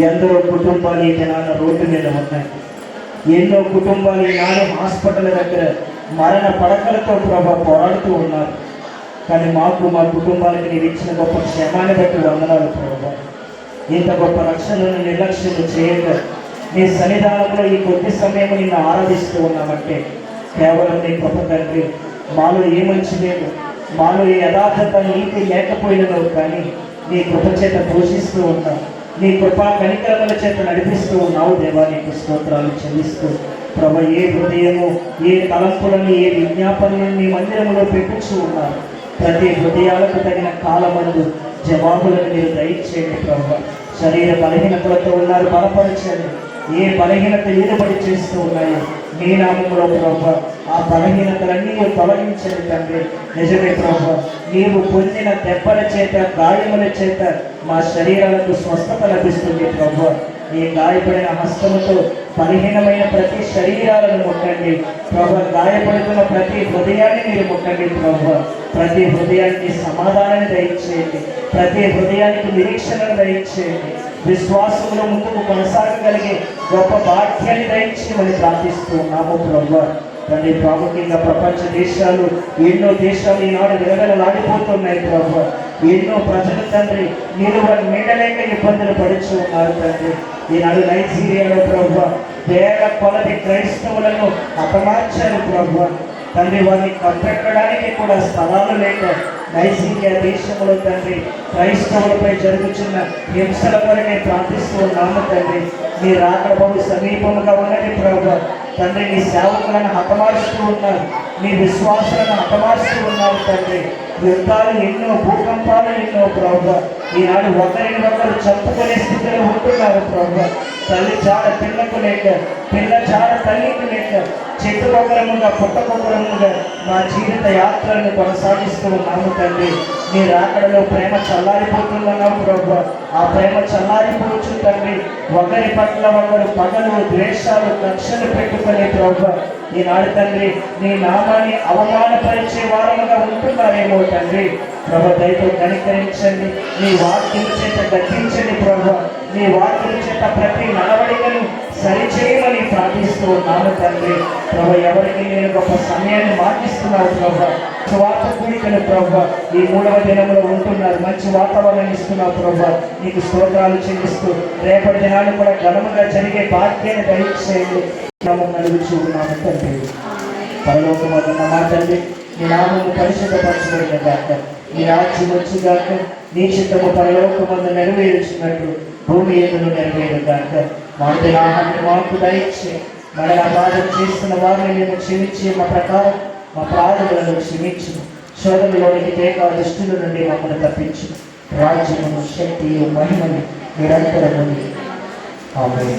ఎందరో కుటుంబాలు ఈ దినాన రోడ్డు మీద ఉన్నాయి. ఎన్నో కుటుంబాలు ఈనాడు హాస్పిటల్ దగ్గర మరణ పడకలతో ప్రభా పోరాడుతూ ఉన్నారు. కానీ మాకు మా కుటుంబాలకి నీవు ఇచ్చిన గొప్ప క్షేమాన్ని బట్టి వందనాలు ప్రభా. ఇంత గొప్ప రక్షణను నిర్లక్ష్యం చేయక నీ సన్నిధానంలో ఈ కొద్ది సమయం నిన్ను ఆరాధిస్తూ ఉన్నామంటే కేవలం నీ గొప్ప తండ్రి. మాలో ఏ మంచి లేదు, మాలో ఏ యథార్థత నీతి లేకపోయినదో కానీ నీ కృప చేత పోషిస్తూ ఉన్నావు, నీ కృపా కనికరముల చేత నడిపిస్తూ ఉన్నావు దేవా. నీకు స్తోత్రాలు చెల్లిస్తూ ప్రభు, ఏ హృదయము ఏ తలంపులను ఏ విజ్ఞాపనలను నీ మందిరంలో పెట్టుచూ ఉన్నారు. ప్రతి హృదయాలకు తగిన కాలమందు జవాబులను మీరు దయచేయండి ప్రభు. శరీర బలహీనతలతో ఉన్నారు, బలపరచండి. ఏ బలహీనత ఏలుబడి చేస్తూ ఉన్నాయో నీ నామములో ప్రభు ఆ బలహీనతలన్నీ తొలగించండి తండ్రి. నిజమే ప్రభు, నీవు పొందిన దెబ్బల చేత గాయముల చేత మా శరీరాలకు స్వస్థత లభిస్తుంది ప్రభు. ఈ గాయపడిన హస్తముతో బలహీనమైన ప్రతి శరీరాలను ముట్టండి ప్రభు. గాయపడుతున్న ప్రతి హృదయాన్ని మీరు ముట్టండి ప్రభు. ప్రతి హృదయానికి సమాధానాన్ని దయచేయండి, ప్రతి హృదయానికి నిరీక్షణను దయచేయండి. విశ్వాసంలో ముందుకు కొనసాగగలిగే గొప్ప భాగ్యాన్ని దయచేయమని ప్రార్థిస్తూ ఉన్నాము ప్రభు. తండ్రి, ప్రాముఖ్యంగా ప్రపంచ దేశాలు ఎన్నో దేశాలు ఈనాడు విలవిలలాడిపోతున్నాయి ప్రభు. ఎన్నో ప్రజలు తండ్రి నిలువ నీడలేక ఇబ్బందులు పడుచు ఉన్నారు తండ్రి. ఈనాడు నైజీరియాలో ప్రభు వేల కొలది క్రైస్తవులను హతమార్చారు ప్రభు. తండ్రి, వారిని కప్పెట్టడానికి కూడా స్థలాలు లేక నైజీరియా దేశంలో తండ్రి క్రైస్తవులపై జరుగుతున్న హింసల కొరకే ప్రార్థిస్తూ ఉన్నాము తండ్రి. నీ రాకడ బహు సమీపముగా ఉన్నది ప్రభు. తండ్రి, నీ సేవకులను హతమారుస్తూ ఉన్నారు, నీ విశ్వాసాలను హతమారుస్తూ ఉన్నారు తండ్రి. యుద్ధాలు ఎన్నో, భూకంపాలు ఎన్నో ప్రభు. ఈనాడు ఒకరిని ఒకరు చంపుకునే స్థితిలో ఉంటున్నారు ప్రభు. తల్లి చాడ పిల్లకు లేక, పిల్ల చాడ తల్లికి లేక, చెట్టుకొకరముగా పుట్టకొకరముగా మా జీవిత యాత్రలను కొనసాగిస్తూ ఉన్నాము తండ్రి. నీ రాకడలో ప్రేమ చల్లారిపోతున్నావు ప్రభు. ఆ ప్రేమ చల్లారిపోవచ్చు తండ్రి. ఒకరి పట్ల ఒకరు పగలు, ద్వేషాలు, కక్షలు పెట్టుకునే ప్రభు. ఈనాడు తండ్రి నీ నామాన్ని అవమానపరిచే వారముగా ఉంటున్నారేమో తండ్రి. ప్రభు, దయతో కనికరించండి. నీ వాక్యం చేత గద్దించండి ప్రభు. నీ వాక్యం చేత ప్రతి నడవడికను సరిచేయమని ప్రార్థిస్తూ ఉన్నాను తండ్రి. ప్రభు, ఎవరికి నేను గొప్ప సమయాన్ని మాటిస్తున్నావు ప్రభు. స్వార్థ కూడికలు ప్రభు ఈ 3వ దినంలో ఉంటున్నారు. మంచి వాతావరణం ఇస్తున్నావు ప్రభు. నీకు స్తోత్రాలు చెల్లిస్తూ రేపటి దినాలు కూడా ఘనముగా జరిగే భాగ్యాన్ని దయచేయండి. నడుగుచూ ఉన్నాము తండ్రి. పరలోకమున్న మా తండ్రి, నీ నామము పరిశుద్ధపరచబడిన గాక, నీ రాజ్యం వచ్చుగాక, నీ చిత్తము పరలోకమందు నెరవేర్చినట్లు భూమి యందును నెరవేరుగాక. మా ఆహారాన్ని మాకు దయచే, మన అపరాధం చేస్తున్న వారిని మేము క్షమించి మా ప్రకారం మా ప్రార్థనలను క్షమించు. శోధనలోనికి తేక దృష్టిల నుండి మమ్మల్ని తప్పించు. రాజ్యమును, శక్తియు, మహిమను నిరంతరము ఆమేన్.